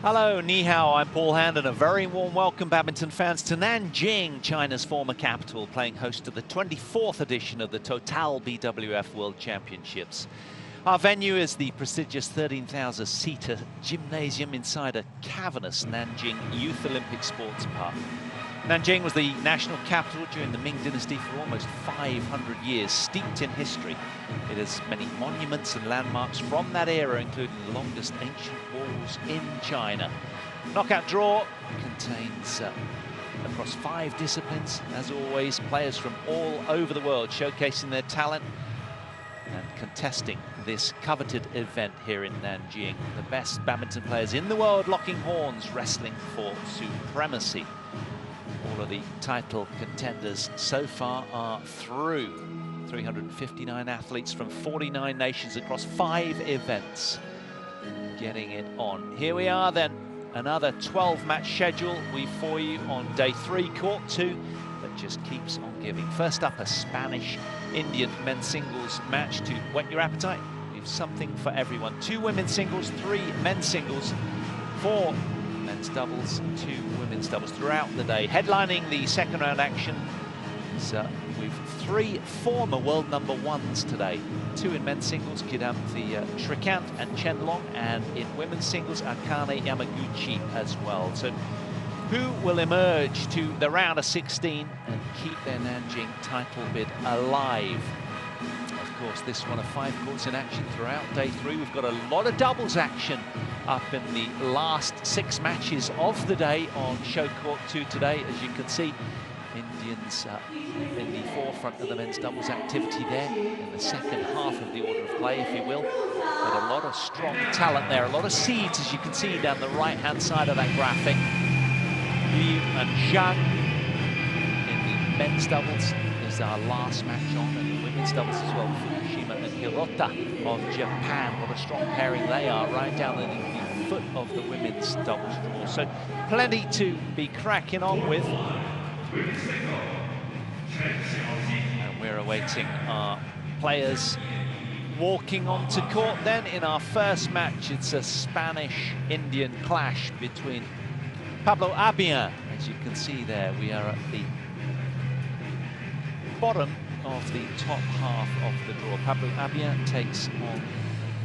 Hello, ni hao, I'm Paul Hand, and a very warm welcome, badminton fans, to Nanjing, China's former capital, playing host to the 24th edition of the Total BWF World Championships. Our venue is the prestigious 13,000-seater gymnasium inside a cavernous Nanjing Youth Olympic Sports Park. Nanjing was the national capital during the Ming Dynasty for almost 500 years, steeped in history. It has many monuments and landmarks from that era, including the longest ancient walls in China. Knockout draw contains, across 5 disciplines, as always, players from all over the world showcasing their talent and contesting this coveted event here in Nanjing. The best badminton players in the world locking horns, wrestling for supremacy. All of the title contenders so far are through. 359 athletes from 49 nations across 5 events getting it on. Here we are then, another 12-match schedule we've for you on day 3, court 2, that just keeps on giving. First up, a Spanish-Indian men's singles match to whet your appetite. We've something for everyone. 2 women's singles, 3 men's singles, 4 men's doubles, 2 women's doubles throughout the day. Headlining the second round action is we've 3 former world #1s today. 2 in men's singles, KIDAMBI Srikanth and Chen Long, and in women's singles, Akane Yamaguchi as well. So who will emerge to the round of 16 and keep their Nanjing title bid alive? Of course, this one of 5 courts in action throughout day 3. We've got a lot of doubles action up in the last 6 matches of the day on show court 2 today. As you can see, Indians in the forefront of the men's doubles activity there in the second half of the order of play, if you will. But a lot of strong talent there, a lot of seeds, as you can see down the right-hand side of that graphic. Liu and Zhang in the men's doubles is our last match on, and the women's doubles as well. Fukushima and Hirota of Japan. What a strong pairing they are, right down in the foot of the women's doubles draw. So plenty to be cracking on with. And we're awaiting our players walking onto court then in our first match. It's a Spanish-Indian clash between Pablo ABIAN. As you can see there, we are at the bottom of the top half of the draw. Pablo ABIAN takes on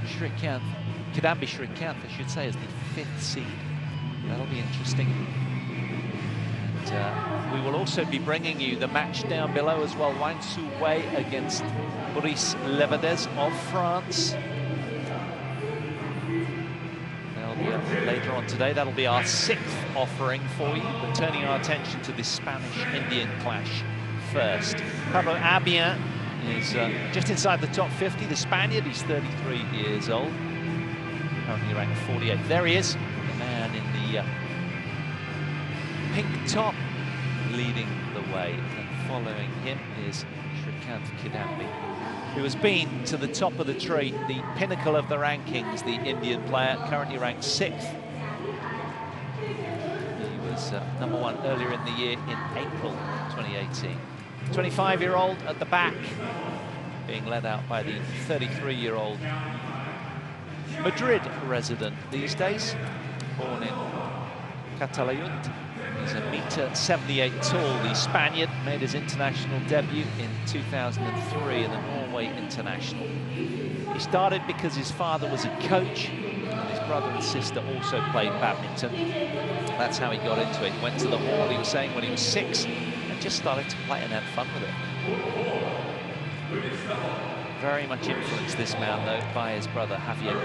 Srikanth, KIDAMBI Srikanth, I should say, as the 5th seed. That'll be interesting. And we will also be bringing you the match down below as well. Wang Su Wei against Brice Levadez of France. That'll be up later on today. That'll be our 6th offering for you, but turning our attention to this Spanish-Indian clash first. Pablo ABIAN is just inside the top 50. The Spaniard, he's 33 years old, currently ranked 48th. There he is, the man in the pink top, leading the way, and following him is Srikanth KIDAMBI, who has been to the top of the tree, the pinnacle of the rankings, the Indian player, currently ranked 6th. He was #1 earlier in the year in April 2018. 25-year-old at the back, being led out by the 33-year-old Madrid resident these days, born in Catalunya. He's 1.78 m tall. The Spaniard made his international debut in 2003 in the Norway International. He started because his father was a coach, and his brother and sister also played badminton. That's how he got into it. He went to the hall, he was saying, when he was 6, and just started to play and had fun with it. Very much influenced, this man, though, by his brother Javier.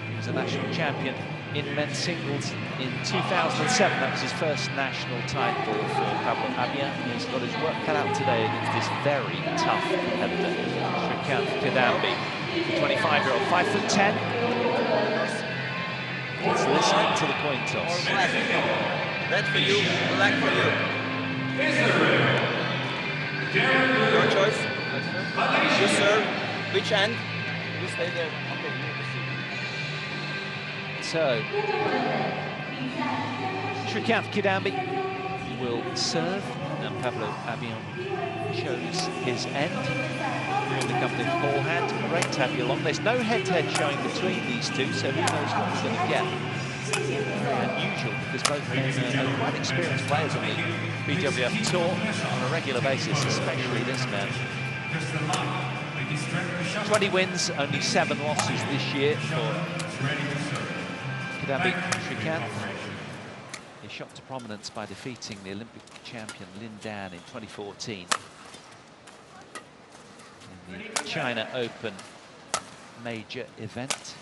He was a national champion in men's singles in 2007. That was his first national title for Pablo ABIAN. He's got his work cut out today against this very tough competitor, Srikanth KIDAMBI, the 25-year-old, 5'10". He's listening to the coin toss. Red for you, black for you. Your choice. You serve. Which end? You stay there. Okay, you have a seat. So, Srikanth KIDAMBI will serve, and Pablo ABIAN shows his end. We're in the company of Paul Hand. Great to have you along. There's no head-to-head showing between these two, so who knows what we're going to get. Very unusual because both men are quite experienced players on the BWF Tour on a regular basis, especially this man. 20 wins, only 7 losses this year for KIDAMBI Srikanth. He shot to prominence by defeating the Olympic champion Lin Dan in 2014 in the China Open major event.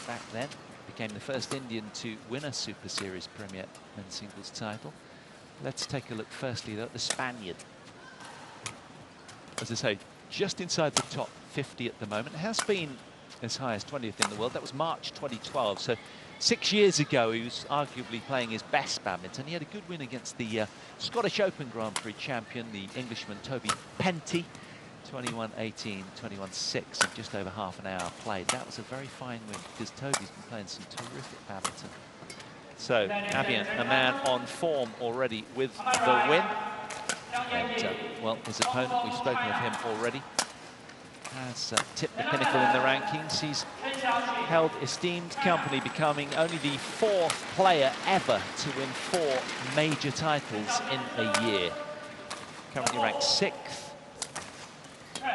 Back then, became the first Indian to win a Super Series Premier men's singles title. Let's take a look firstly though at the Spaniard. As I say, just inside the top 50 at the moment. It has been as high as 20th in the world. That was March 2012. So 6 years ago, he was arguably playing his best badminton. He had a good win against the Scottish Open Grand Prix champion, the Englishman Toby Penty. 21-18, 21-6 in just over half an hour played. That was a very fine win because Toby's been playing some terrific badminton. So ABIAN, a man on form already with the win. And, well, his opponent, we've spoken of him already, has tipped the pinnacle in the rankings. He's held esteemed company, becoming only the 4th player ever to win 4 major titles in a year. Currently ranked 6th,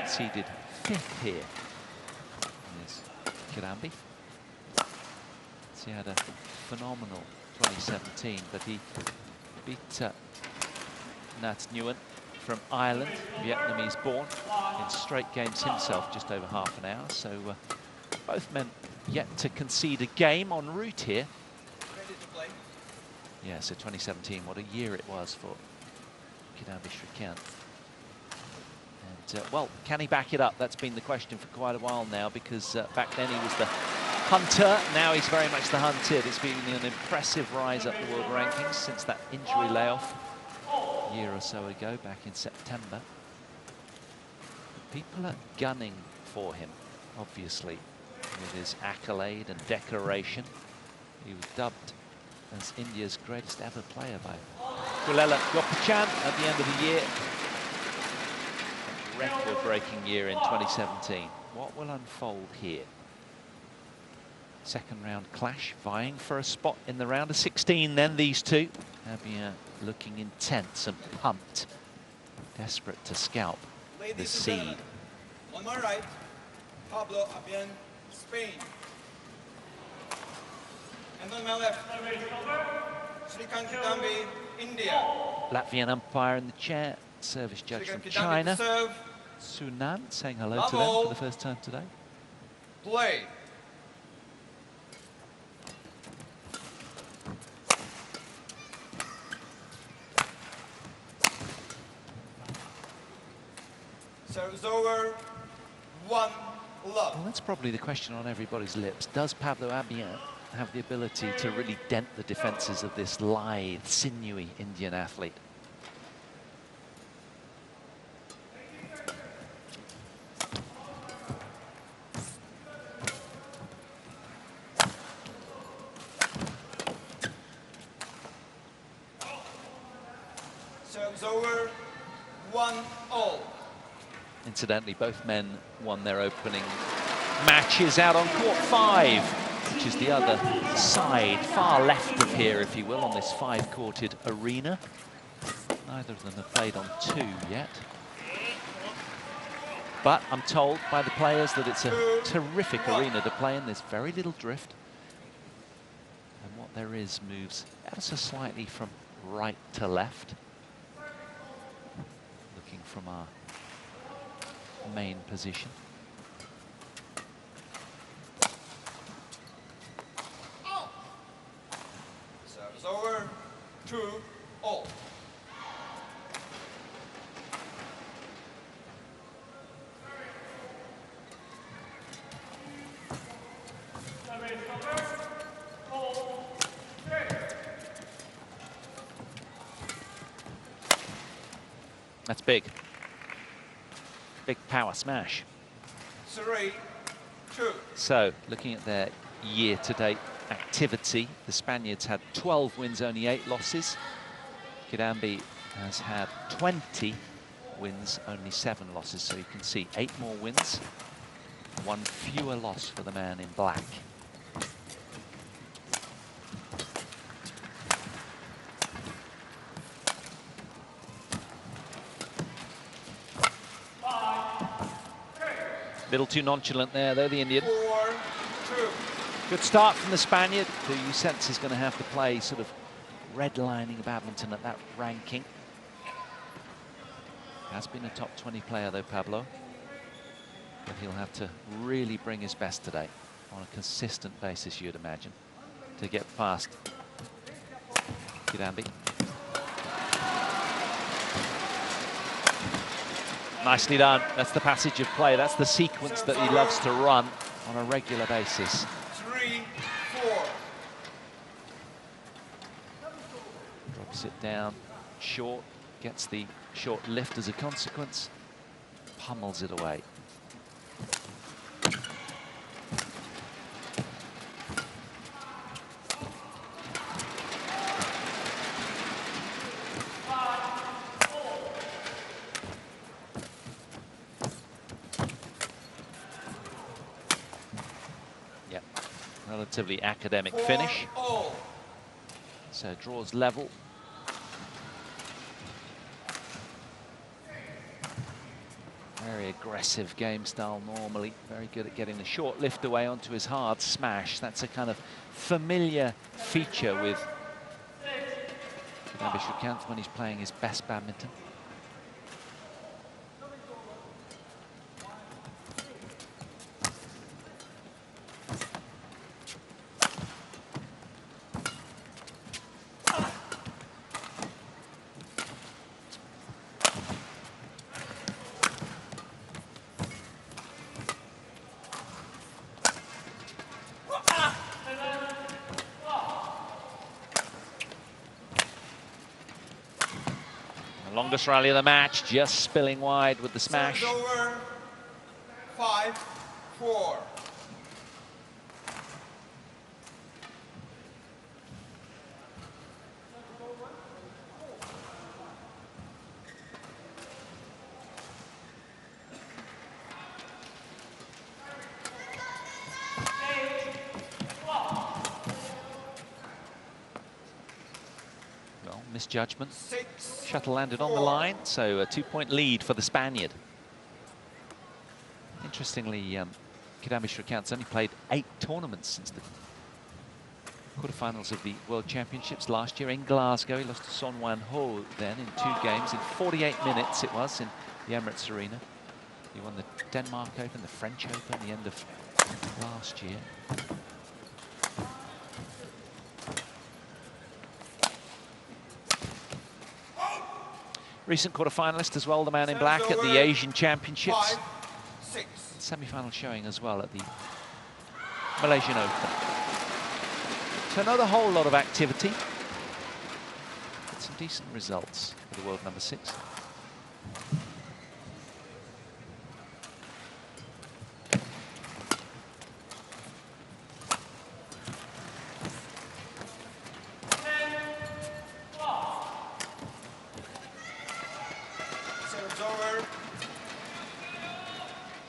seeded 5th here is KIDAMBI. So he had a phenomenal 2017, but he beat Nat Nguyen from Ireland, Vietnamese born, in straight games himself, just over half an hour. So both men yet to concede a game en route here. Ready to play? Yeah, so 2017, what a year it was for KIDAMBI Srikanth. And, well, can he back it up? That's been the question for quite a while now, because back then he was the hunter. Now he's very much the hunted. It's been an impressive rise up the world rankings since that injury layoff a year or so ago, back in September. People are gunning for him, obviously, with his accolade and declaration. He was dubbed as India's greatest ever player by Gulela Gopichan at the end of the year. Record-breaking year in 2017. What will unfold here? Second round clash, vying for a spot in the round of 16 then, these two. ABIAN looking intense and pumped, desperate to scalp the seed. On my right, Pablo ABIAN, Spain. And on my left, Srikanth KIDAMBI, India. Latvian umpire in the chair, service judge from China, Sunan, saying hello to them for the first time today. Play. Serves over, 1-love. Well, that's probably the question on everybody's lips. Does Pablo ABIAN have the ability to really dent the defenses of this lithe, sinewy Indian athlete? Serves over, 1-all. Incidentally, both men won their opening matches out on court 5, which is the other side, far left of here, if you will, on this 5-courted arena. Neither of them have played on 2 yet. But I'm told by the players that it's a terrific arena to play in. There's very little drift. And what there is moves ever so slightly from right to left. Looking from our main position. Serves over, 2-all. That's big. Big power smash. 3-2. So, looking at their year-to-date activity, the Spaniards had 12 wins, only 8 losses. KIDAMBI has had 20 wins, only 7 losses. So you can see 8 more wins, 1 fewer loss for the man in black. Little too nonchalant there, though, the Indian. 4-2. Good start from the Spaniard, who you sense is going to have to play sort of redlining badminton at that ranking. Has been a top 20 player, though, Pablo. But he'll have to really bring his best today on a consistent basis, you'd imagine, to get past KIDAMBI. Nicely done. That's the passage of play. That's the sequence that he loves to run on a regular basis. 3-4. Drops it down short, gets the short lift as a consequence, pummels it away. Relatively academic finish. So draws level. Very aggressive game style normally. Very good at getting the short lift away onto his hard smash. That's a kind of familiar feature with KIDAMBI Srikanth when he's playing his best badminton. Longest rally of the match, just spilling wide with the smash. Over. 5-4. Misjudgment. Shuttle landed on the line, so a 2-point lead for the Spaniard. Interestingly, KIDAMBI Srikanth's only played 8 tournaments since the quarterfinals of the World Championships last year in Glasgow. He lost to Son Wan Ho then in 2 games in 48 minutes it was in the Emirates Arena. He won the Denmark Open, the French Open at the end of last year. Recent quarter-finalist as well, the man in black at the Asian Championships. Semi-final showing as well at the Malaysian Open. So not a whole lot of activity, but some decent results for the world number 6. Over.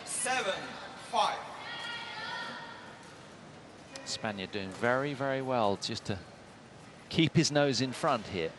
7-5. Spaniard doing very, very well just to keep his nose in front here.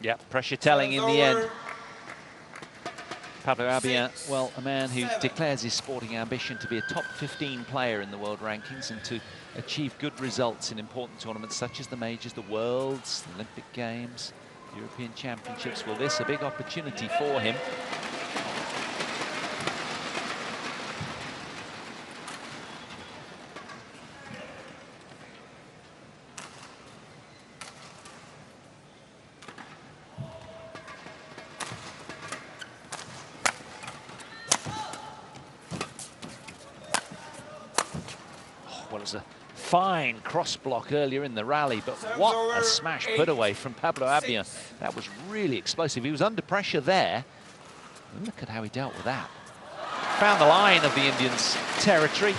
Yeah, pressure telling in the end. Pablo ABIAN, well, a man who declares his sporting ambition to be a top 15 player in the world rankings and to achieve good results in important tournaments such as the majors, the Worlds, the Olympic Games, European Championships. Well, this is a big opportunity for him. was a fine cross block earlier in the rally, but what a smash put away from Pablo ABIAN. That was really explosive. He was under pressure there. Look at how he dealt with that. Found the line of the Indians' territory.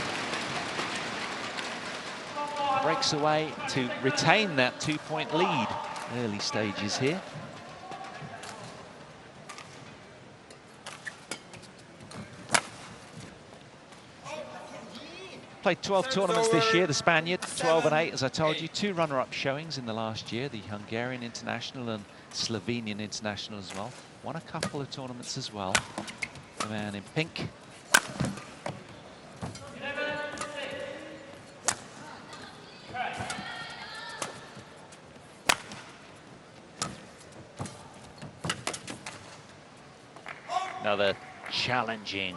Breaks away to retain that 2-point lead. Early stages here. Played 12 tournaments this year, the Spaniard, 12 and 8, as I told you. 2 runner-up showings in the last year, the Hungarian International and Slovenian International as well. Won a couple of tournaments as well. The man in pink. Another challenging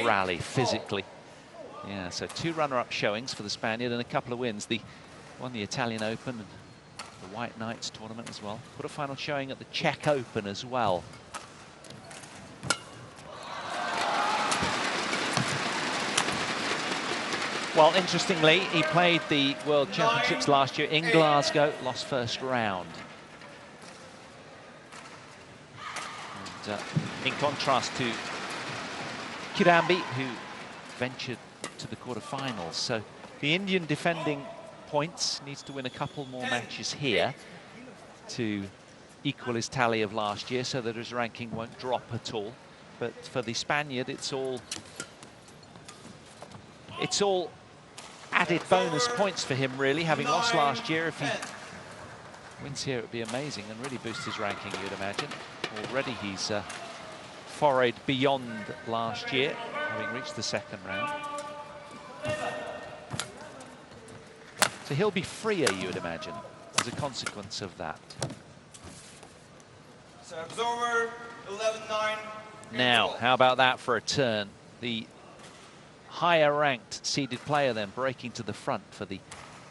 rally physically. Yeah, so 2 runner-up showings for the Spaniard and a couple of wins. Won the Italian Open and the White Knights tournament as well. Put a final showing at the Czech Open as well. Well, interestingly, he played the World Championships last year in Glasgow, lost first round. And, in contrast to KIDAMBI, who ventured to the quarterfinals. So the Indian defending points needs to win a couple more matches here to equal his tally of last year, so that his ranking won't drop at all. But for the Spaniard, it's all added bonus points for him, really, having lost last year. If he wins here, it would be amazing and really boost his ranking, you'd imagine. Already he's forayed beyond last year, having reached the second round. So he'll be freer, you would imagine, as a consequence of that. Serves over, 11-9. Now, how about that for a turn? The higher ranked seeded player then breaking to the front for the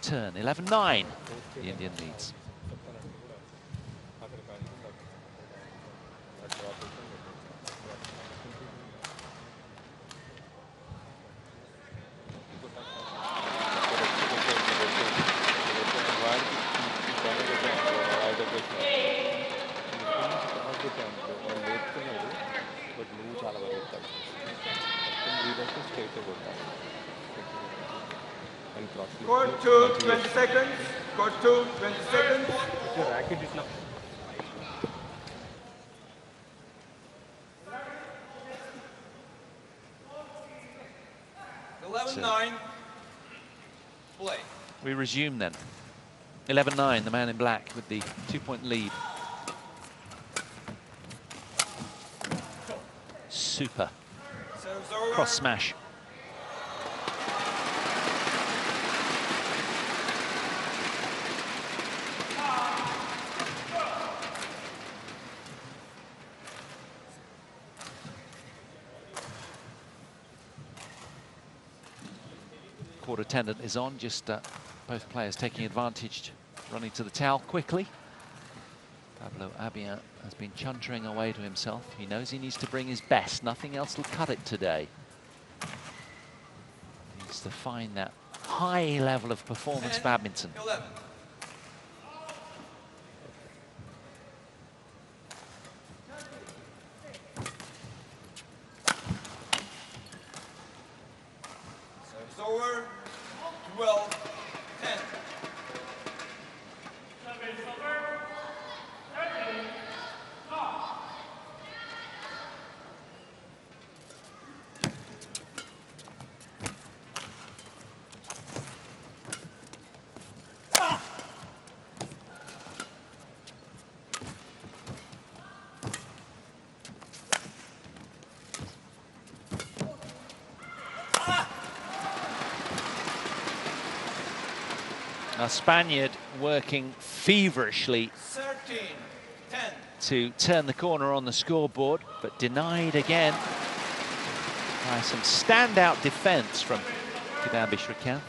turn. 11-9, the Indian leads. Court 2, 20 seconds. Court 2, 20 seconds. Your racket is not. Play. We resume then. 11-9, the man in black with the 2-point lead. Super. Cross smash. Court attendant is on, just both players taking advantage, running to the towel quickly. Pablo ABIAN has been chuntering away to himself. He knows he needs to bring his best. Nothing else will cut it today. He needs to find that high level of performance badminton. 11. Serves over, 12, 10. A Spaniard working feverishly 13, 10. to turn the corner on the scoreboard, but denied again by some standout defense from KIDAMBI Srikanth.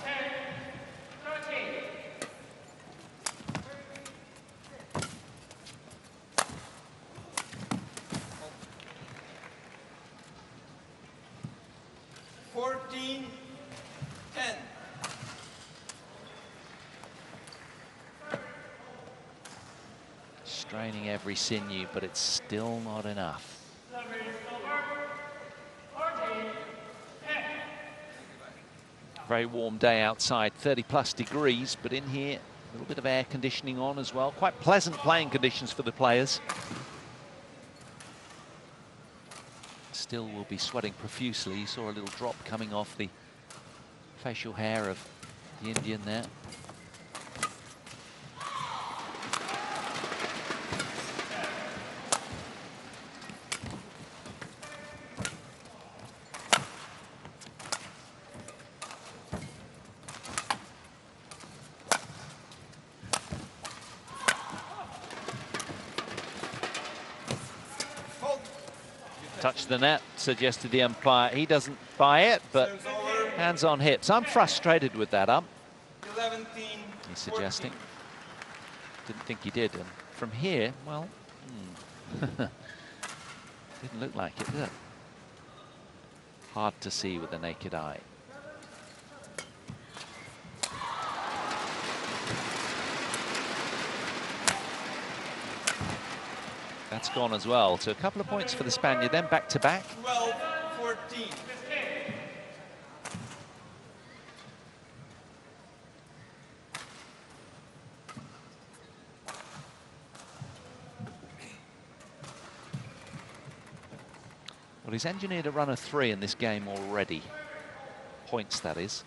Straining every sinew, but it's still not enough. Very warm day outside, 30+ degrees, but in here, a little bit of air conditioning on as well. Quite pleasant playing conditions for the players. Still will be sweating profusely. You saw a little drop coming off the facial hair of the Indian there. Touch the net, suggested the umpire. He doesn't buy it, but hands on hips. I'm frustrated with that, he's suggesting. Didn't think he did. And from here, well, didn't look like it, did it? Hard to see with the naked eye. That's gone as well. So a couple of points for the Spaniard, then back to back. 12-14. Well, he's engineered a run of 3 in this game already. Points, that is.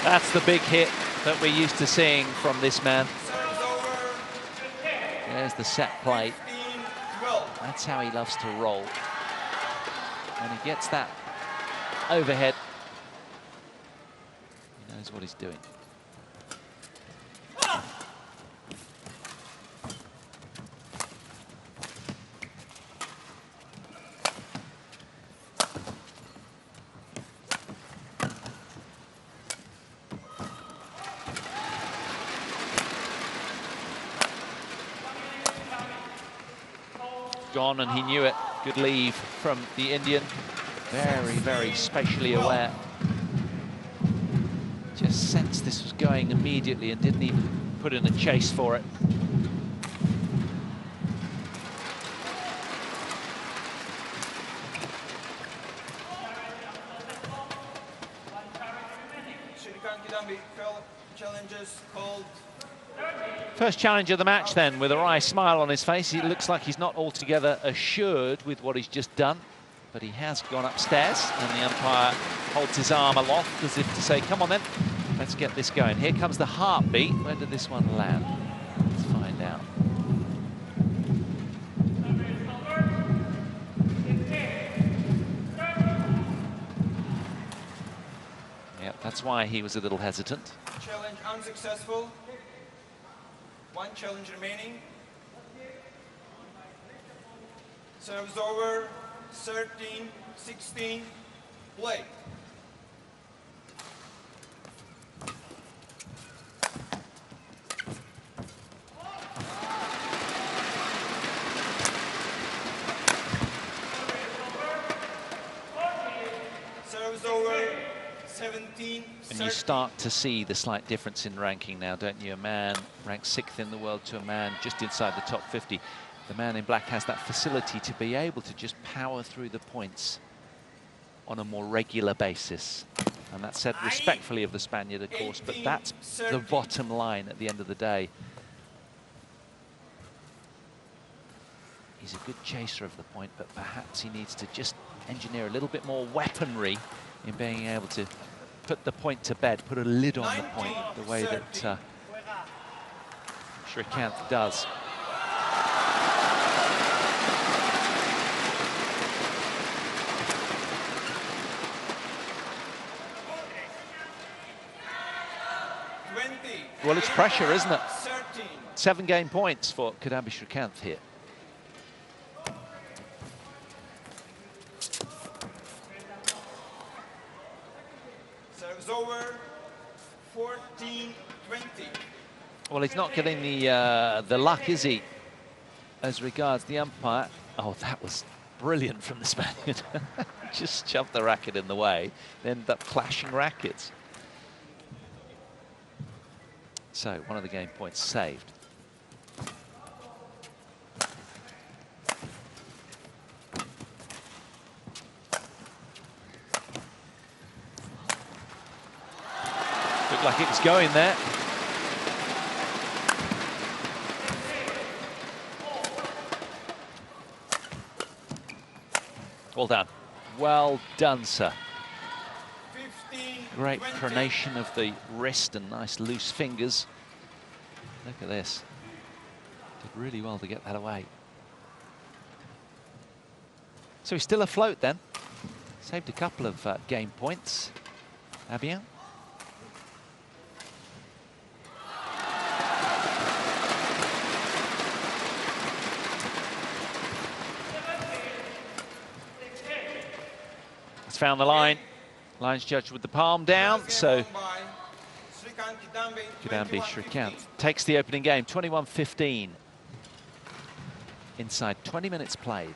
That's the big hit that we're used to seeing from this man. There's the set play. That's how he loves to roll. When he gets that overhead, he knows what he's doing. Gone, and he knew it. Good leave from the Indian. Very, very spatially aware. Just sensed this was going immediately and didn't even put in a chase for it. Srikanth KIDAMBI challenges called. First challenge of the match then, with a wry smile on his face. He looks like he's not altogether assured with what he's just done, but he has gone upstairs, and the umpire holds his arm aloft as if to say, come on then, let's get this going. Here comes the heartbeat. Where did this one land? Let's find out. Yep, that's why he was a little hesitant. Challenge unsuccessful. 1 challenge remaining. Serves over. 13-16. Play. Serves over. 17. And you start to see the slight difference in ranking now, don't you? A man ranked 6th in the world to a man just inside the top 50. The man in black has that facility to be able to just power through the points on a more regular basis. And that's said respectfully of the Spaniard, of course, but that's the bottom line at the end of the day. He's a good chaser of the point, but perhaps he needs to just engineer a little bit more weaponry in being able to put the point to bed, put a lid on the point, the way that Srikanth does. Well, it's pressure, isn't it? 7 game points for KIDAMBI Srikanth here. Serves over. 14-20. Well, he's not getting the luck, is he? As regards the umpire. Oh, that was brilliant from the Spaniard. Just shoved the racket in the way, they ended up clashing rackets. So, one of the game points saved. Looked like it was going there. Well done. Well done, sir. 15, Great 20. pronation of the wrist and nice loose fingers. Look at this. Did really well to get that away. So he's still afloat then. Saved a couple of game points. ABIAN. He's found the line. Line's judged with the palm down, so KIDAMBI Srikanth takes the opening game, 21-15. Inside 20 minutes played.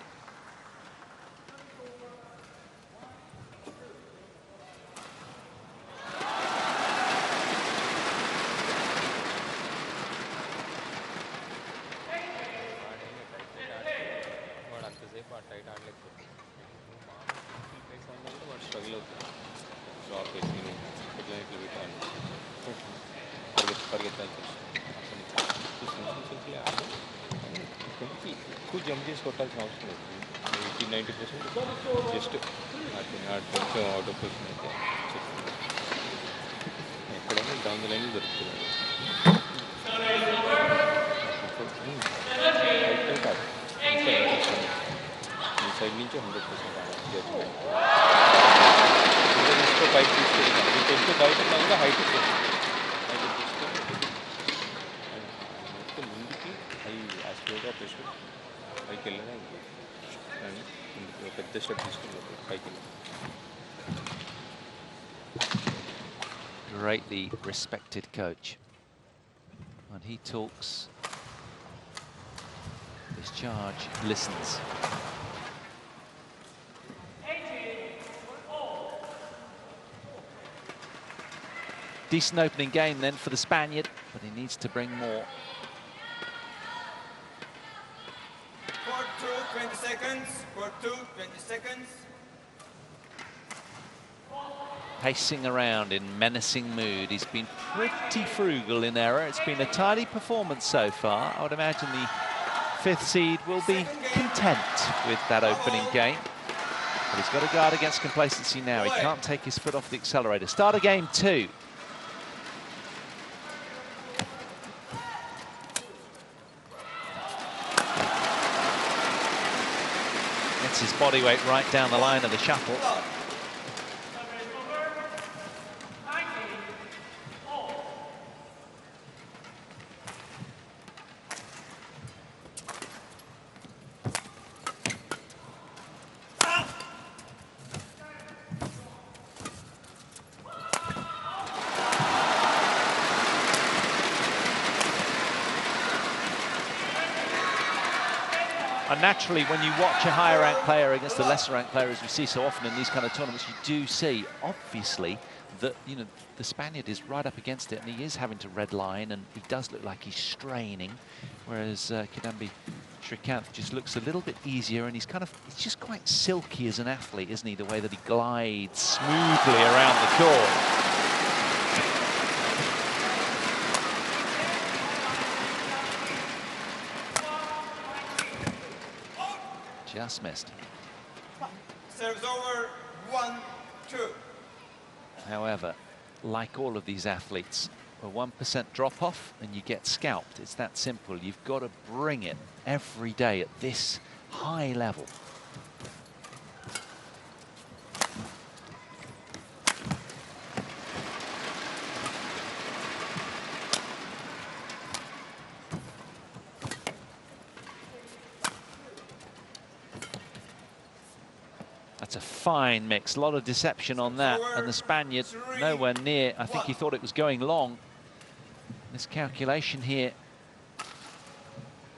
Greatly respected coach. When he talks, his charge listens. Decent opening game then for the Spaniard, but he needs to bring more. Court 2, 20 seconds. Court 2, 20 seconds. Pacing around in menacing mood. He's been pretty frugal in error. It's been a tidy performance so far. I would imagine the 5th seed will be content with that opening game. But he's got to guard against complacency now. He can't take his foot off the accelerator. Start of game 2. Gets his body weight right down the line of the shuttle. And naturally, when you watch a higher ranked player against a lesser ranked player, as we see so often in these kind of tournaments, you do see, obviously, that, you know, the Spaniard is right up against it and he is having to red line and he does look like he's straining, whereas KIDAMBI Srikanth just looks a little bit easier and he's just quite silky as an athlete, isn't he? The way that he glides smoothly around the court. Just missed. Serves over, 1-2. However, like all of these athletes, a 1% drop off and you get scalped. It's that simple. You've got to bring it every day at this high level. That's a fine mix, a lot of deception on that, and the Spaniard nowhere near. I think he thought it was going long. Miscalculation here.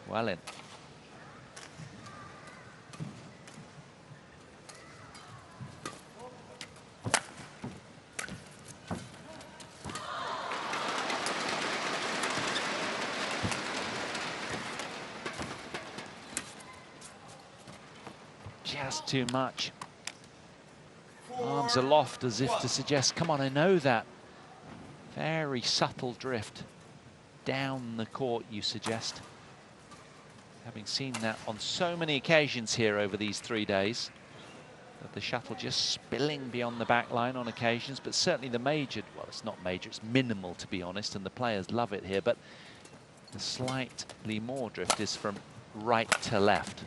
Well in. just too much. Arms aloft as if to suggest, come on, I know that. Very subtle drift down the court, you suggest. Having seen that on so many occasions here over these 3 days. That the shuttle just spilling beyond the back line on occasions, but certainly the major, well, it's not major, it's minimal to be honest, and the players love it here, but the slightly more drift is from right to left.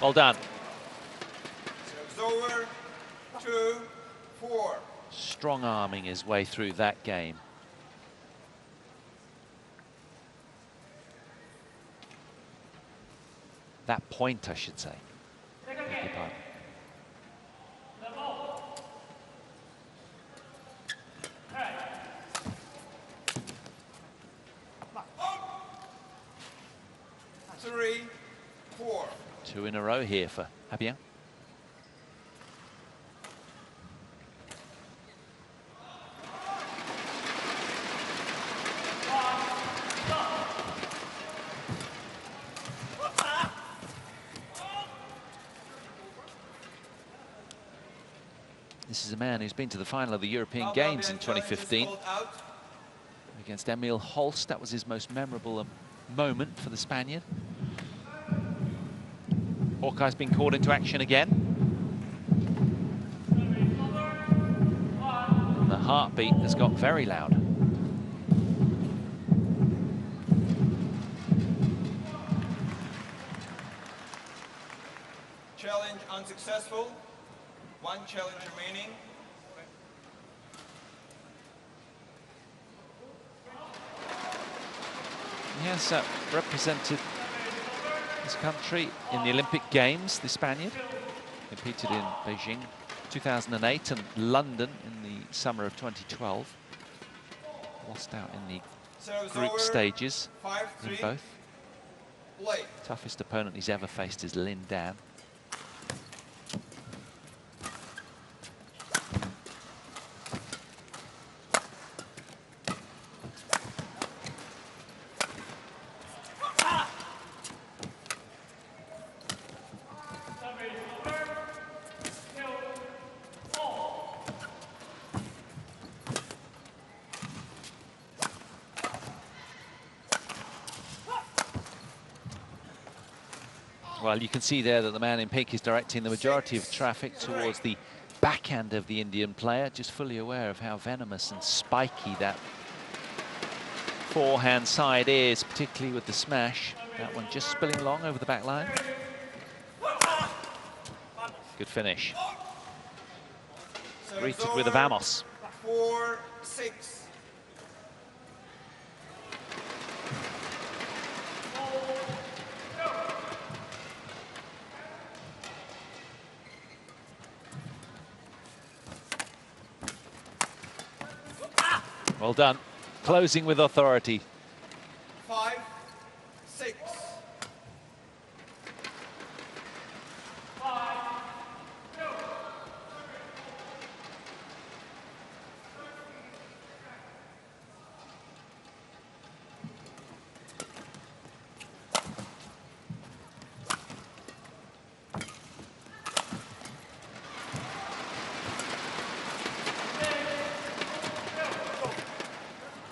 Well done. Serves over, 2-4. Strong arming his way through that game. That point, I should say. Beg your pardon. Three, 4. 2 in a row here for ABIAN. This is a man who's been to the final of the European Games in 2015 against Emil Holst. That was his most memorable moment for the Spaniard. Hawkeye's been called into action again. And the heartbeat has got very loud. Challenge unsuccessful. 1 challenge remaining. He has represented his country in the Olympic Games, the Spaniard. Competed in Beijing 2008 and London in the summer of 2012. Lost out in the group stages in both. Toughest opponent he's ever faced is Lin Dan. Well, you can see there that the man in pink is directing the majority of traffic towards the backhand of the Indian player, just fully aware of how venomous and spiky that forehand side is, particularly with the smash. That one just spilling along over the back line. Good finish. Greeted with a vamos. 4-6. Well done. Closing with authority. 5-6.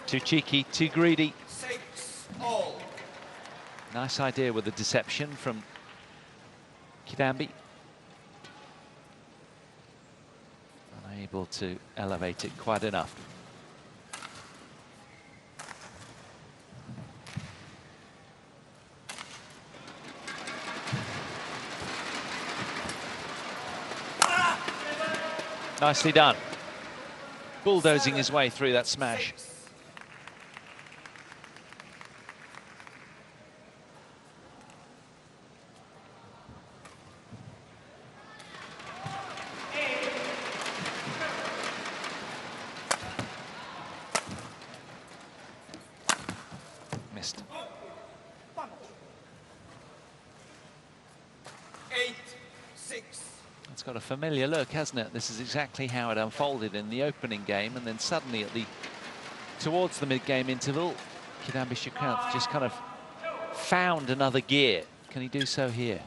Too cheeky, too greedy. 6-all. Nice idea with the deception from KIDAMBI. Unable to elevate it quite enough. Nicely done. Bulldozing his way through that smash. Missed. 8-6. It's got a familiar look, hasn't it? This is exactly how it unfolded in the opening game, and then suddenly towards the mid-game interval, KIDAMBI Srikanth just kind of found another gear. Can he do so here?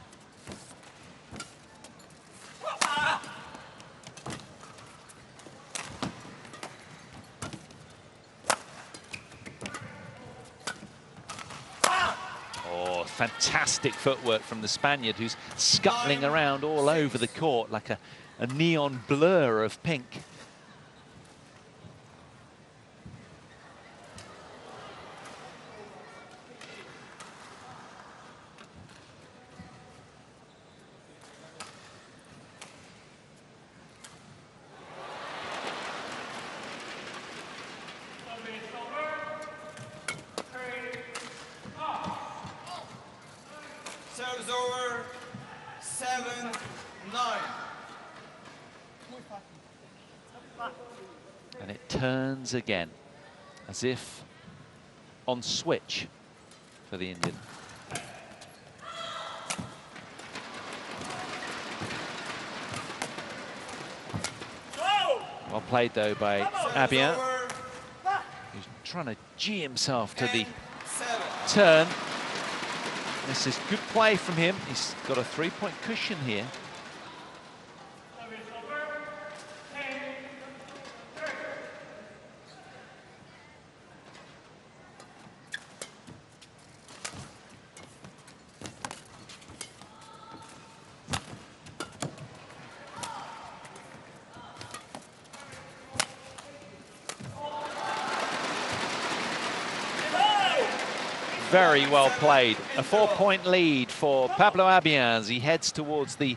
Oh, fantastic footwork from the Spaniard, who's scuttling around all over the court like a neon blur of pink. Serves over, 7-9. And it turns again, as if on switch for the Indian. Well played though by ABIAN, who's trying to G himself to the turn. This is good play from him. He's got a 3-point cushion here. Very well played. A 4-point lead for Pablo ABIAN as he heads towards the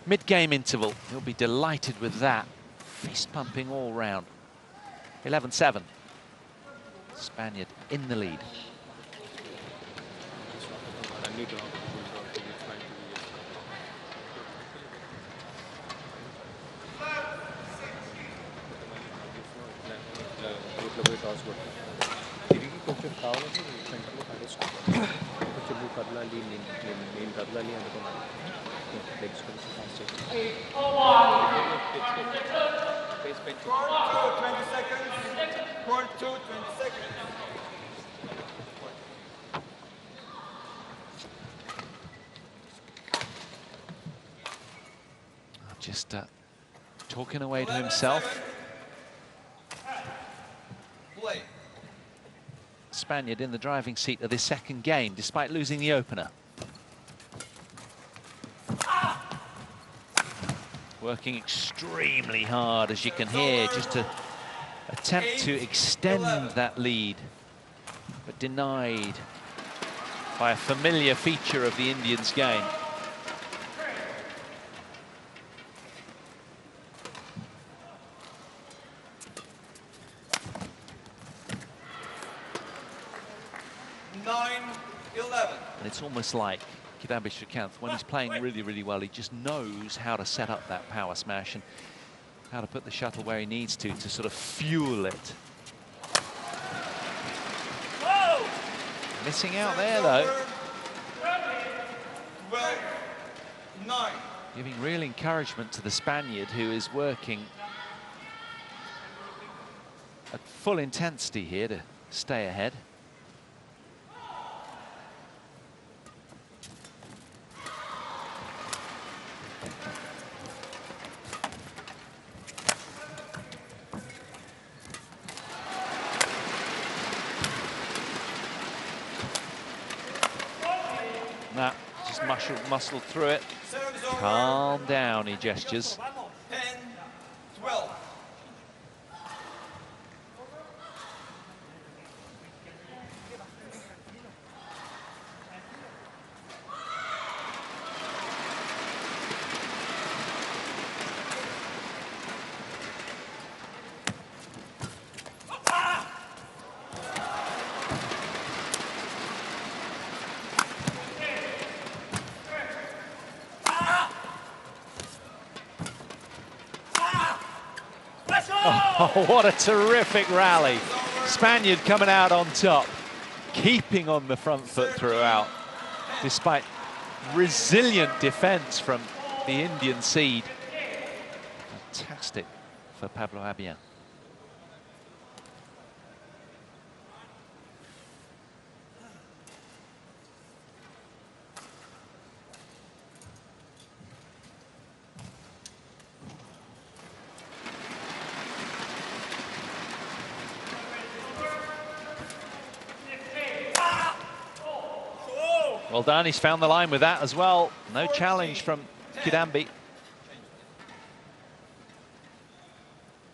mid-game interval. He'll be delighted with that. Fist pumping all round. 11-7. Spaniard in the lead. Just talking away to himself. Spaniard in the driving seat of this second game, despite losing the opener. Working extremely hard, as you can hear, just to attempt to extend that lead, but denied by a familiar feature of the Indians' game. And it's almost like KIDAMBI Srikanth, when he's playing really, really well, he just knows how to set up that power smash and how to put the shuttle where he needs to sort of fuel it. Whoa! Missing out there, though. 12-9. Giving real encouragement to the Spaniard, who is working at full intensity here to stay ahead. Nah, just muscled through it. Calm down, he gestures. 10-12. Oh, what a terrific rally. Spaniard coming out on top, keeping on the front foot throughout, despite resilient defense from the Indian seed. Fantastic for Pablo ABIAN. Well done, he's found the line with that as well. No challenge from Kidambi.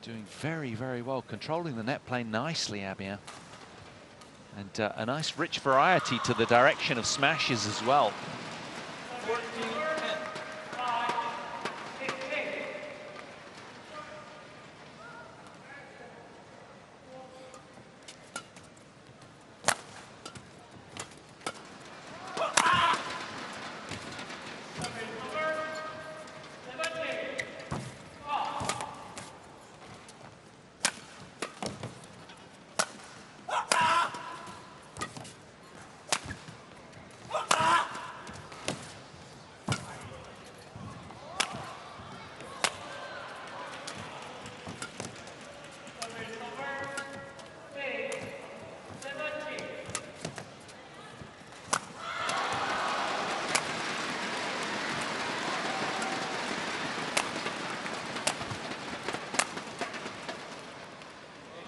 Doing very, very well, controlling the net play nicely, ABIAN. And a nice rich variety to the direction of smashes as well. 14-10.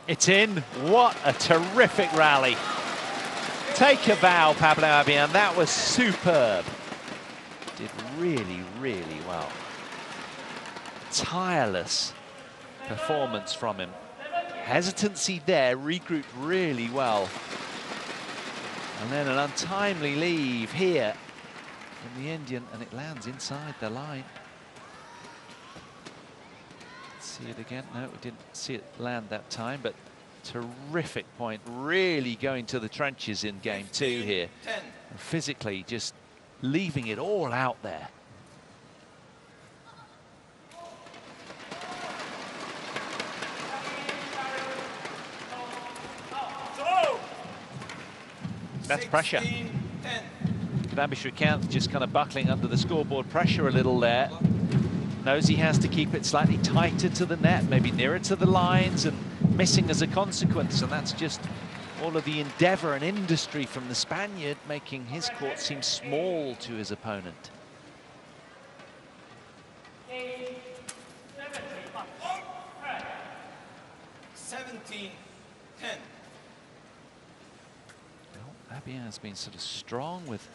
It's in. What a terrific rally. Take a bow, Pablo ABIAN. That was superb. Did really, really well. Tireless performance from him. Hesitancy there, regrouped really well. And then an untimely leave here from the Indian, and it lands inside the line. See it again? No, we didn't see it land that time, but terrific point. Really going to the trenches in game 2 here. And physically just leaving it all out there. That's pressure. KIDAMBI Srikanth just kind of buckling under the scoreboard pressure a little there. Knows he has to keep it slightly tighter to the net, maybe nearer to the lines, and missing as a consequence. And that's just all of the endeavour and industry from the Spaniard, making his court seem small to his opponent. Well, ABIAN has been sort of strong with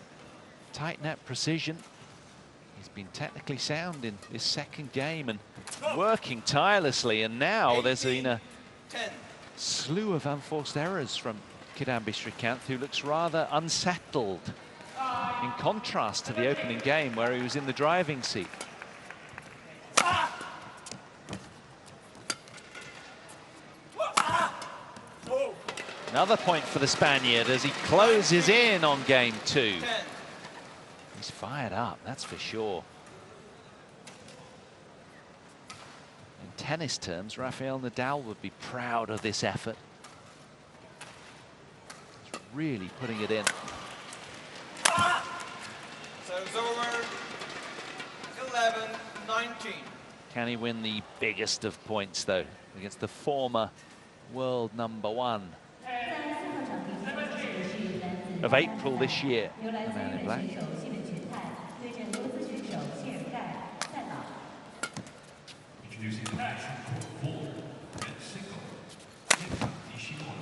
tight net precision. He's been technically sound in his second game and working tirelessly, and now there's been a slew of unforced errors from KIDAMBI Srikanth, who looks rather unsettled in contrast to the opening game where he was in the driving seat. Another point for the Spaniard as he closes in on game 2. He's fired up, that's for sure. In tennis terms, Rafael Nadal would be proud of this effort. He's really putting it in. Serves over. 11-19. Can he win the biggest of points, though, against the former world #1 of April this year, the man in black?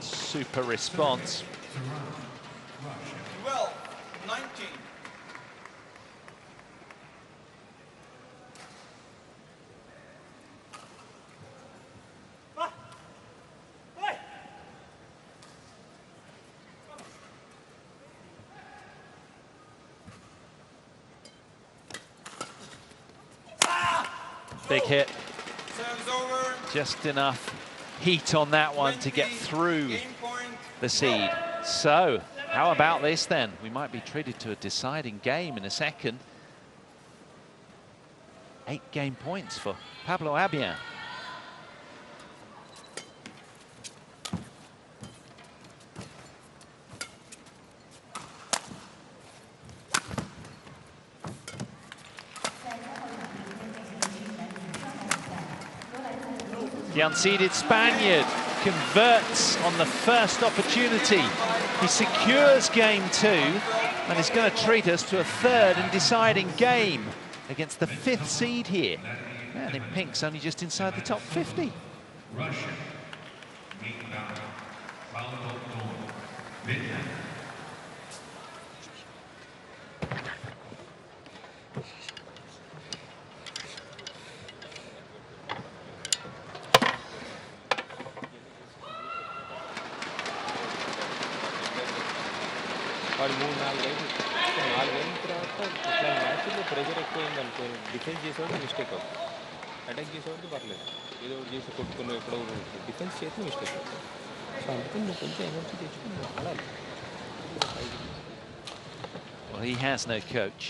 Super response. 12-19. Big hit. Serves over. Just enough heat on that one to get through the seed. So, how about this then? We might be treated to a deciding game in a second. 8 game points for Pablo ABIAN. The unseeded Spaniard converts on the first opportunity. He secures game 2 and is going to treat us to a third and deciding game against the 5th seed here. Man in pink's only just inside the top 50. Russia. వాడు 3-4 అయిన తర్వాత ఇట్లా మ్యాచ్లో pressure ఎక్కువైంది అనుకో defence చేసేవాడు mistake అవుతుంది attack చేసేవాడికి పర్లేదు ఏదో ఒకటి చేసి కొట్టుకుని ఎప్పుడో డిఫెన్స్ చేస్తే మిస్టేక్ అవుతుంది సో అందుకని నువ్వు కొంచెం ఎనర్జీ తెచ్చుకుని నువ్వు ఆడాలి. Well, he has no coach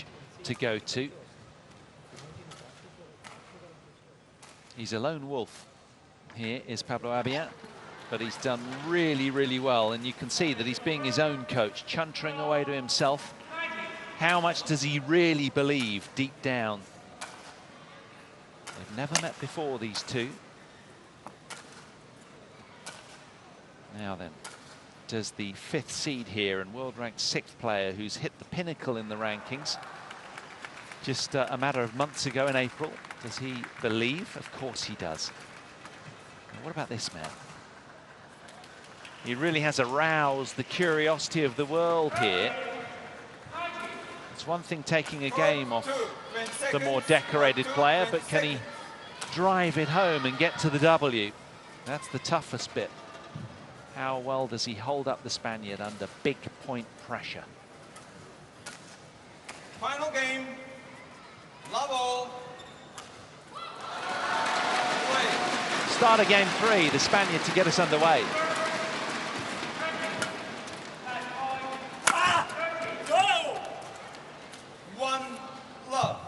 to go to. He's a lone wolf. Here is Pablo ABIAN, but he's done really, really well. And you can see that he's being his own coach, chuntering away to himself. How much does he really believe deep down? They've never met before, these two. Now then, does the 5th seed here and world-ranked 6th player who's hit the pinnacle in the rankings just a matter of months ago in April, does he believe? Of course he does. And what about this man? He really has aroused the curiosity of the world here. It's one thing taking a game off the more decorated player, but can he drive it home and get to the W? That's the toughest bit. How well does he hold up the Spaniard under big point pressure? Final game. Love all. Start of game 3, the Spaniard to get us underway. One love.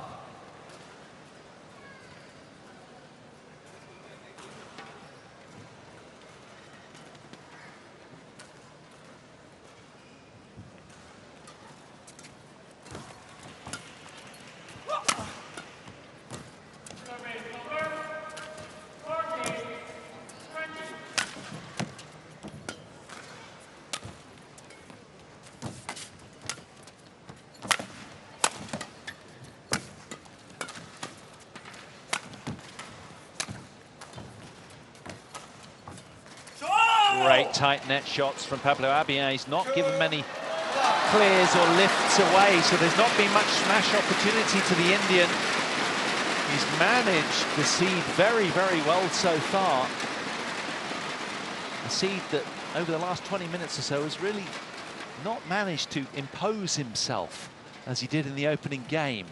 Great tight net shots from Pablo ABIAN. He's not given many clears or lifts away, so there's not been much smash opportunity to the Indian. He's managed the seed very, very well so far. A seed that over the last 20 minutes or so has really not managed to impose himself as he did in the opening game.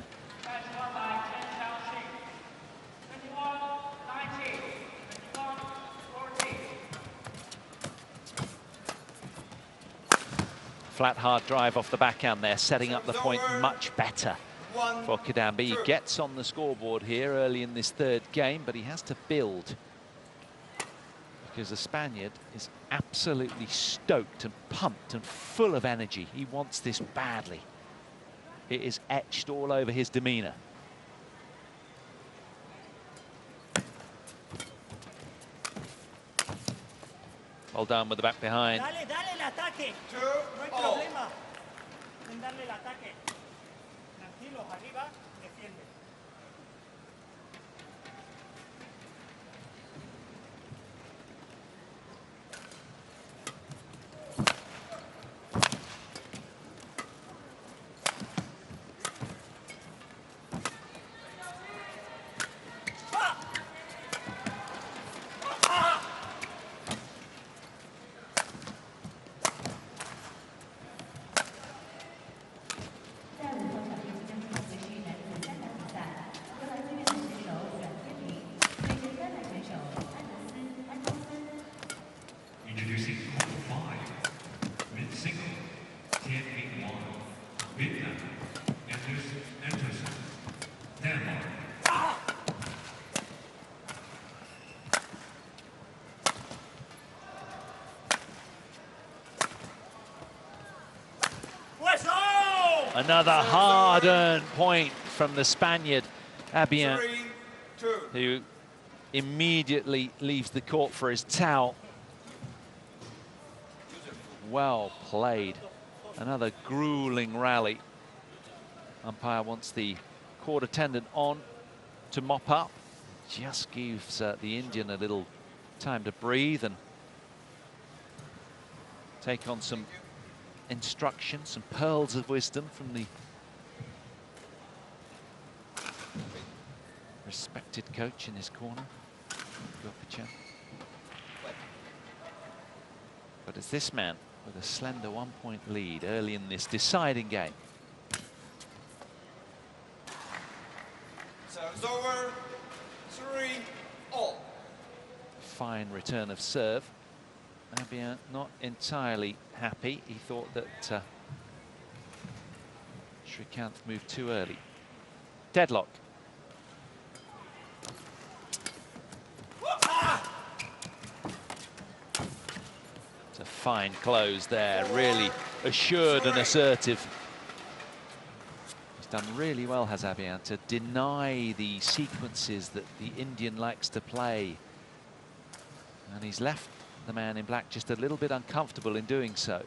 Flat, hard drive off the backhand there, setting up the point much better for KIDAMBI. He gets on the scoreboard here early in this 3rd game, but he has to build because the Spaniard is absolutely stoked and pumped and full of energy. He wants this badly. It is etched all over his demeanor. Well done with the back behind. Introducing court 5, mid-single, 10-8-1, Vietnam, Anderson, Denmark. Another hard-earned point from the Spaniard, ABIAN, who immediately leaves the court for his towel. Well played. Another grueling rally. Umpire wants the court attendant on to mop up. Just gives the Indian a little time to breathe and take on some instruction, some pearls of wisdom from the respected coach in his corner, But it's this man with a slender 1-point lead early in this deciding game. So it's over. 3-all. Fine return of serve. ABIAN not entirely happy. He thought that Srikanth moved too early. Deadlock. It's a fine close there, really assured and assertive. He's done really well, has ABIAN, to deny the sequences that the Indian likes to play. And he's left the man in black just a little bit uncomfortable in doing so.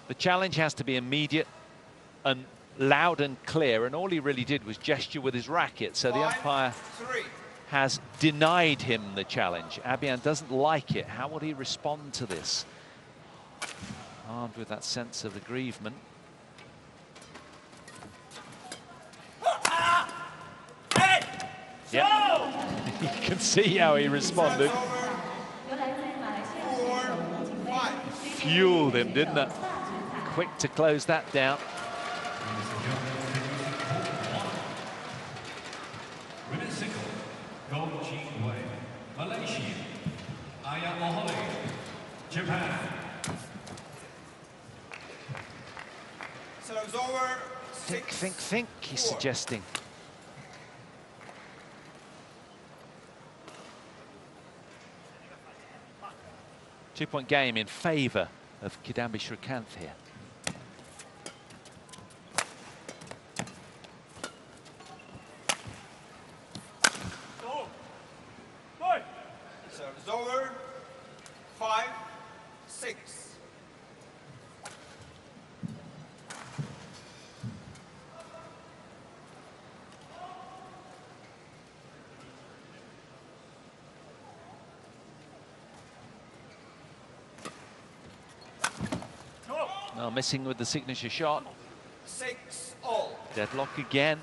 The challenge has to be immediate and loud and clear, and all he really did was gesture with his racket, so the umpire has denied him the challenge. ABIAN doesn't like it. How would he respond to this? Armed with that sense of aggrievement. Yeah, you can see how he responded. Fueled him, didn't it? Quick to close that down. Women's single, Go Jin-wei, Malaysia. Ayamohole, Japan. So it's over. Think, he's suggesting. Two-point game in favour of Kidambi Srikanth here. So it's over. 5-6. No, missing with the signature shot. 6-all. Deadlock again.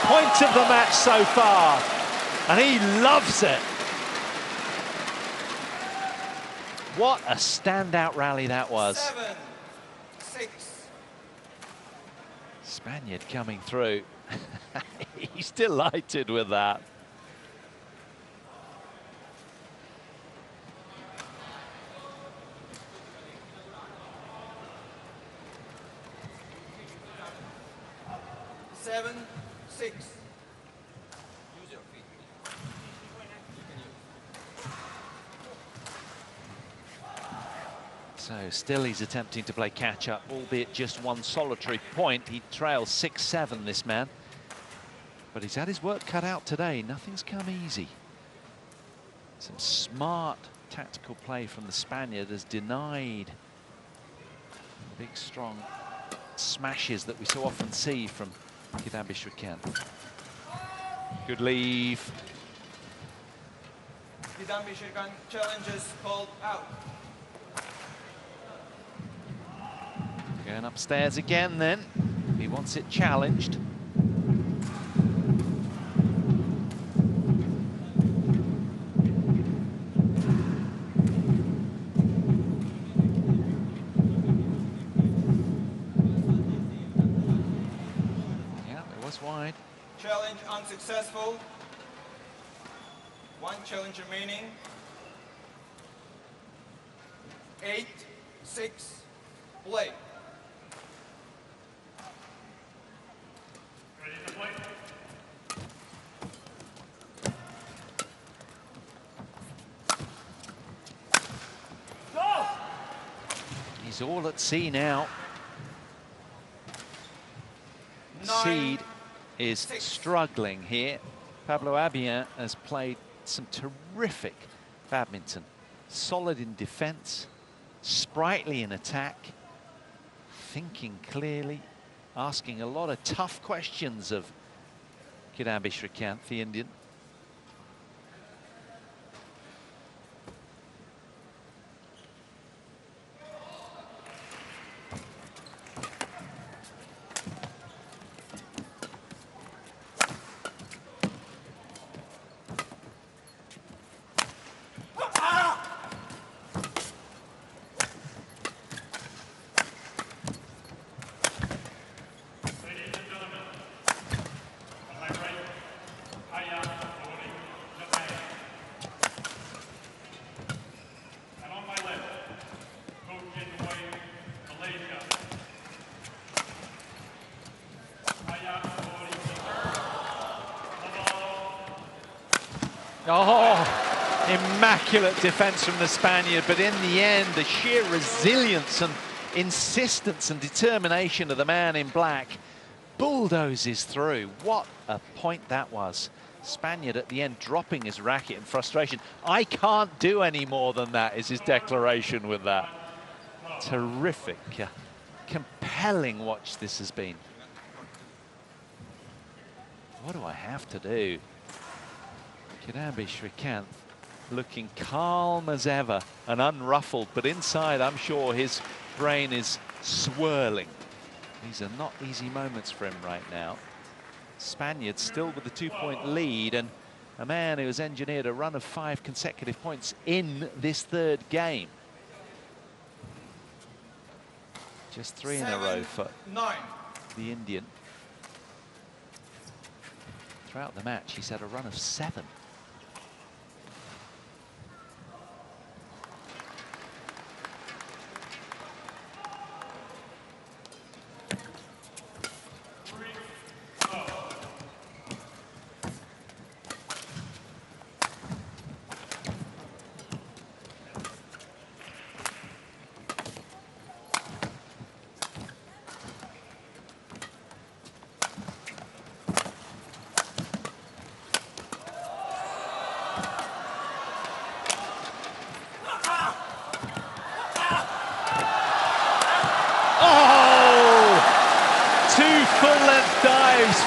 Point of the match so far, and he loves it. What a standout rally that was. 7-6. Spaniard coming through. He's delighted with that. So still he's attempting to play catch-up, albeit just one solitary point. He trails 6-7, this man. But he's had his work cut out today. Nothing's come easy. Some smart tactical play from the Spaniard has denied the big, strong smashes that we so often see from Kidambi Srikanth. Good leave. Kidambi Srikanth challenges called out. Going upstairs again then. He wants it challenged. Yeah, it was wide. Challenge unsuccessful. One challenge remaining. 8-6 play. He's all at sea now. Seed is struggling here. Pablo ABIAN has played some terrific badminton. Solid in defense, sprightly in attack, thinking clearly, asking a lot of tough questions of KIDAMBI Srikanth, the Indian. Oh, immaculate defense from the Spaniard, but in the end, the sheer resilience and insistence and determination of the man in black bulldozes through. What a point that was. Spaniard at the end dropping his racket in frustration. I can't do any more than that, is his declaration with that. Terrific, compelling watch this has been. What do I have to do? KIDAMBI Srikanth looking calm as ever and unruffled, but inside I'm sure his brain is swirling. These are not easy moments for him right now. Spaniard still with the 2-point lead, and a man who has engineered a run of 5 consecutive points in this third game. Just 3 in a row for the Indian. Throughout the match, he's had a run of 7.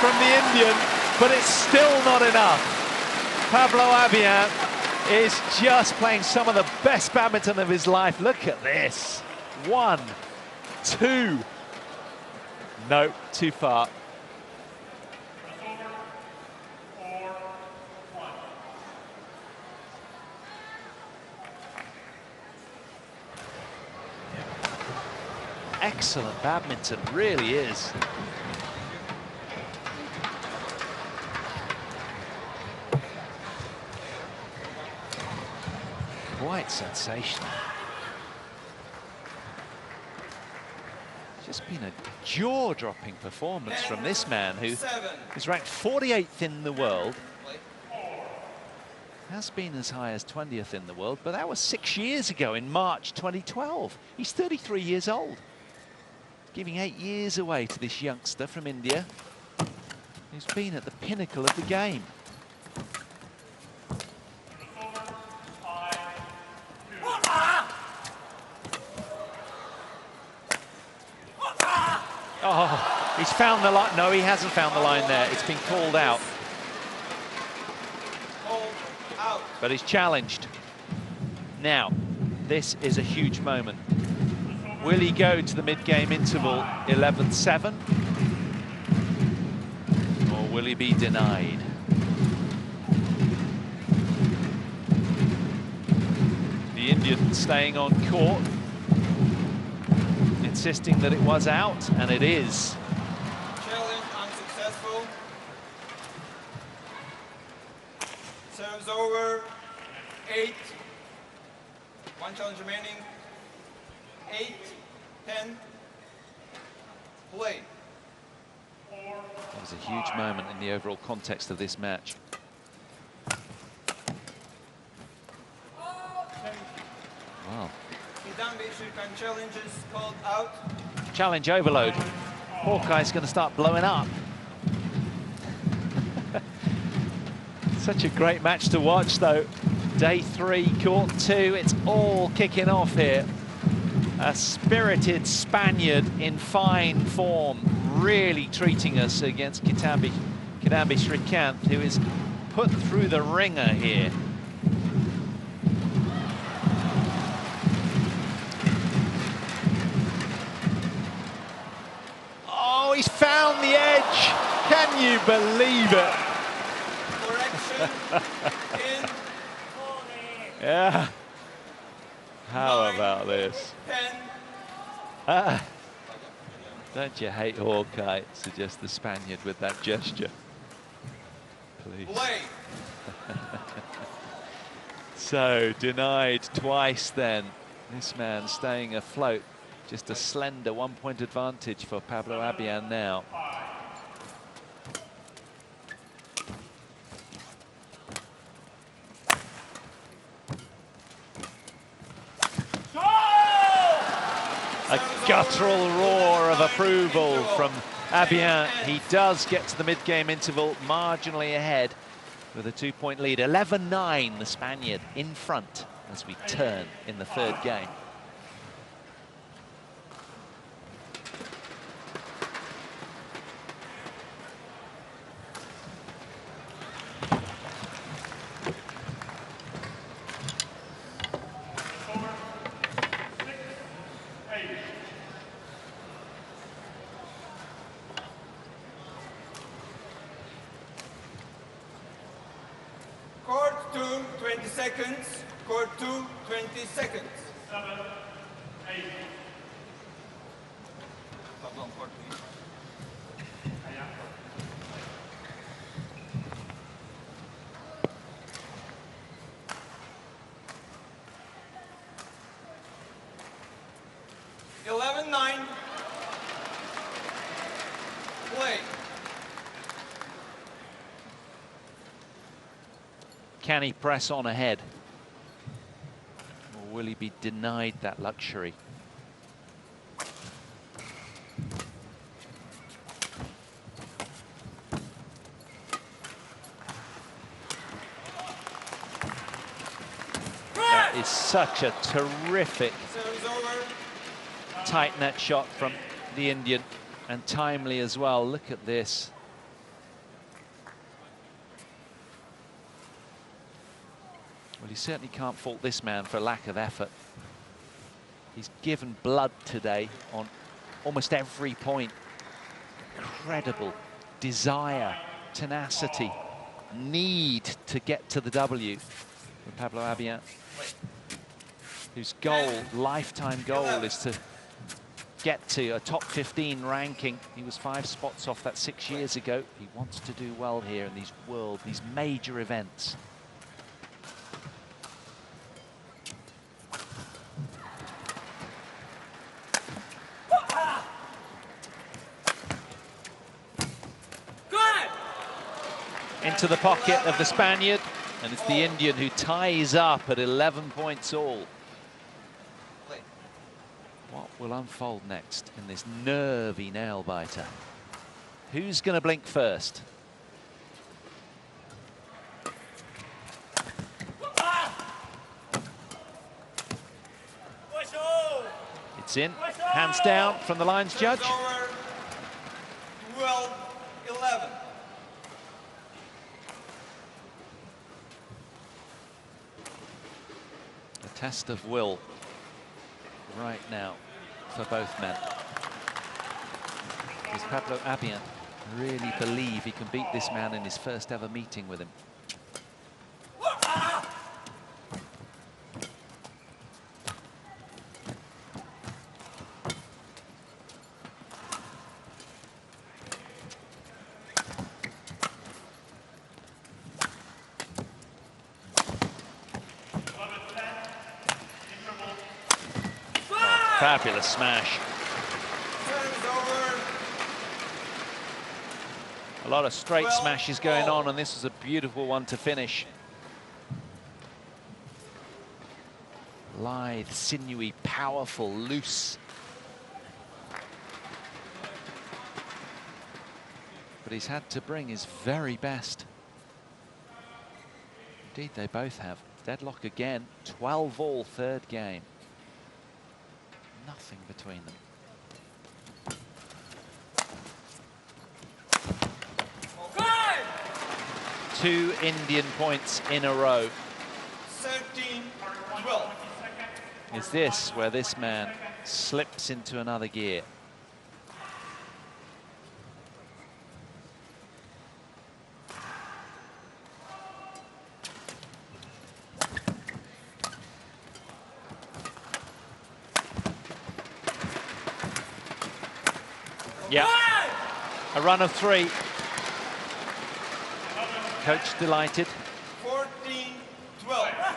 From the Indian, but it's still not enough. Pablo ABIAN is just playing some of the best badminton of his life. Look at this. 1, 2. No, too far. Excellent badminton, really is. Quite sensational. Just been a jaw-dropping performance from this man who is ranked 48th in the world. Has been as high as 20th in the world, but that was 6 years ago in March 2012. He's 33 years old. Giving 8 years away to this youngster from India who's been at the pinnacle of the game. Oh, he's found the line. No, he hasn't found the line there. It's been called out. But he's challenged. Now, this is a huge moment. Will he go to the mid-game interval 11-7? Or will he be denied? The Indian staying on court, insisting that it was out, and it is. Challenge unsuccessful. Serves over. 8. 1 challenge remaining. 8, 10. Play. That was a huge moment in the overall context of this match. Well, KIDAMBI Srikanth challenges called out. Challenge overload. Hawkeye's going to start blowing up. Such a great match to watch, though. Day 3, court 2, it's all kicking off here. A spirited Spaniard in fine form, really treating us against KIDAMBI Srikanth, who is put through the ringer here. Oh, he's found the edge. Can you believe it? Correction. Yeah. How about this? 10. Don't you hate Hawkeye? Suggest the Spaniard with that gesture. Please. Play. So denied twice then. This man staying afloat. Just a slender 1-point advantage for Pablo ABIAN now. A guttural roar of approval from ABIAN. He does get to the mid-game interval marginally ahead with a 2-point lead. 11-9, the Spaniard in front as we turn in the third game. Court 2, 20 seconds. Court 2, 20 seconds. 7, 8. Pablo on court, please. 11-9. Play. Can he press on ahead? Or will he be denied that luxury? That is such a terrific Service over. tight net shot from the Indian, and timely as well. Look at this. Well, you certainly can't fault this man for lack of effort. He's given blood today on almost every point. Incredible desire, tenacity, need to get to the W for Pablo ABIAN, whose goal, lifetime goal, is to get to a top 15 ranking. He was 5 spots off that 6 years ago. He wants to do well here in these major events. Into the pocket of the Spaniard, and it's the Indian who ties up at 11 points all. What will unfold next in this nervy nail-biter? Who's going to blink first? It's in, hands down from the lines judge. 12-11. A test of will right now for both men. Does Pablo ABIAN really believe he can beat this man in his first ever meeting with him? Fabulous smash. A lot of straight smashes going on, and this was a beautiful one to finish. Lithe, sinewy, powerful, loose. But he's had to bring his very best. Indeed, they both have. Deadlock again, 12-all third game. Nothing between them. Two Indian points in a row. 13-12. Is this where this man slips into another gear? Yeah, a run of 3. Coach delighted. 14-12.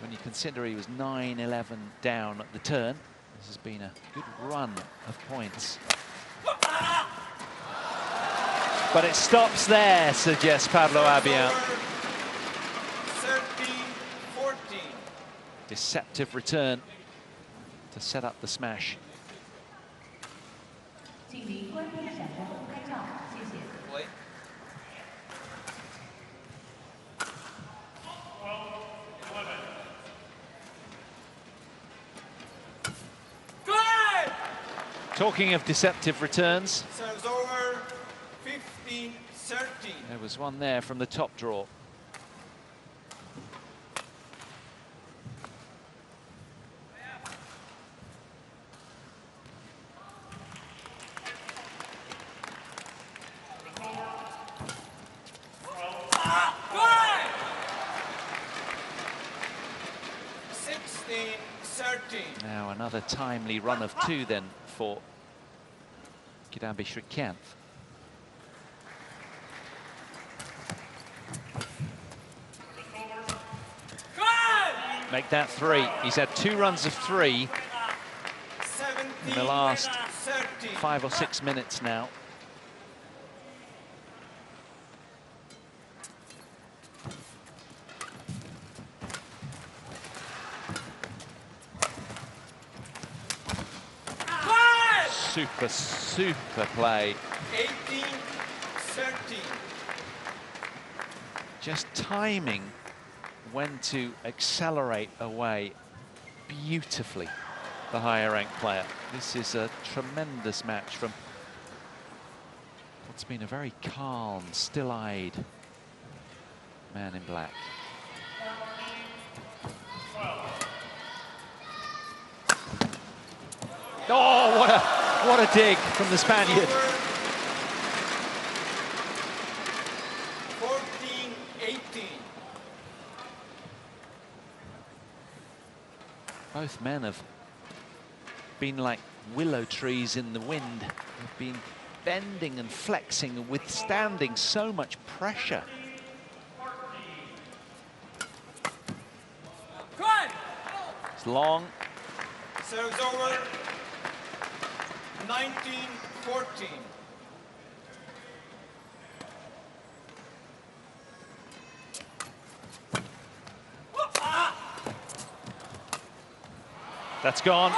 When you consider he was 9-11 down at the turn, this has been a good run of points. But it stops there, suggests Pablo ABIAN. 13-14. Deceptive return to set up the smash. Play. Talking of deceptive returns, Serves over 15-13. there was one there from the top draw. Now another timely run of 2 then for KIDAMBI Srikanth. Make that 3. He's had 2 runs of 3 in the last 5 or 6 minutes now. Super play. 18-13. Just timing when to accelerate away beautifully, the higher ranked player. This is a tremendous match from what's been a very calm, still-eyed man in black. Oh, what a dig from the Spaniard. 14-18. Both men have been like willow trees in the wind. They've been bending and flexing and withstanding so much pressure. It's long. Serves over 19-14. That's gone.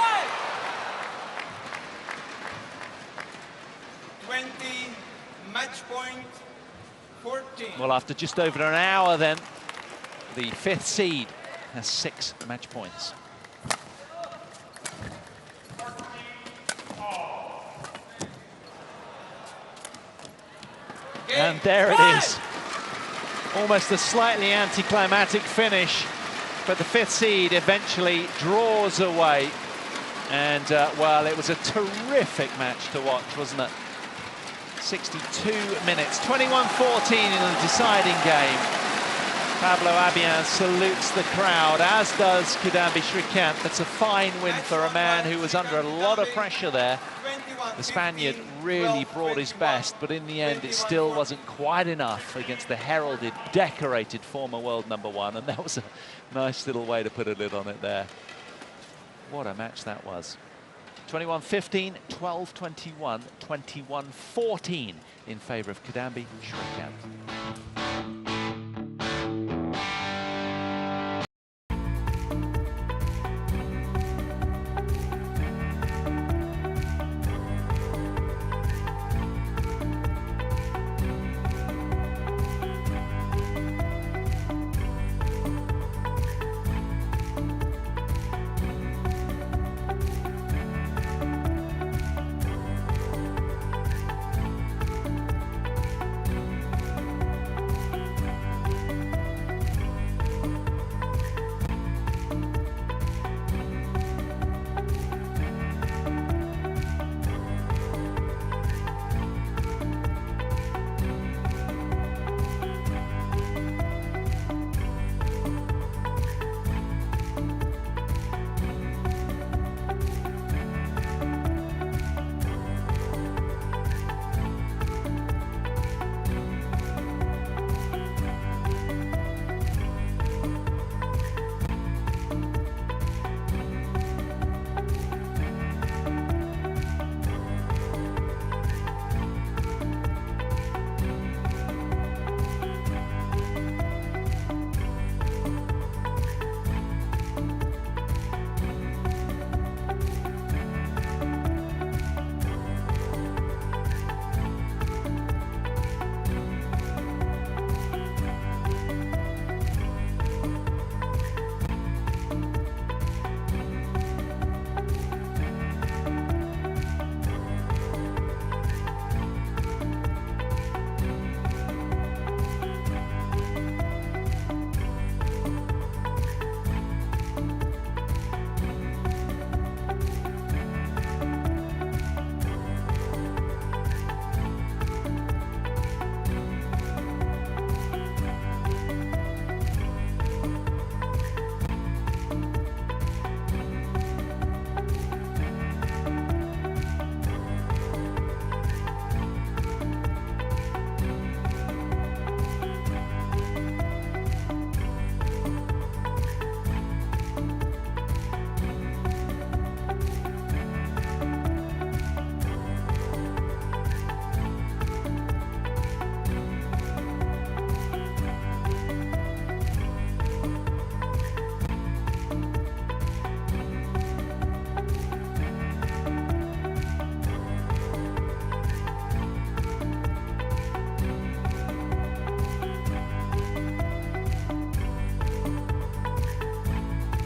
20, match point 14. Well, after just over an hour then, the 5th seed has 6 match points. And there it is. Almost a slightly anticlimactic finish, but the 5th seed eventually draws away. And, well, it was a terrific match to watch, wasn't it? 62 minutes, 21-14 in the deciding game. Pablo ABIAN salutes the crowd, as does KIDAMBI Srikanth. That's a fine win for a man who was under a lot of pressure there. The Spaniard really brought his best, but in the end it still wasn't quite enough against the heralded, decorated former world #1, and that was a nice little way to put a lid on it there. What a match that was. 21-15, 12-21, 21-14 in favour of KIDAMBI Srikanth.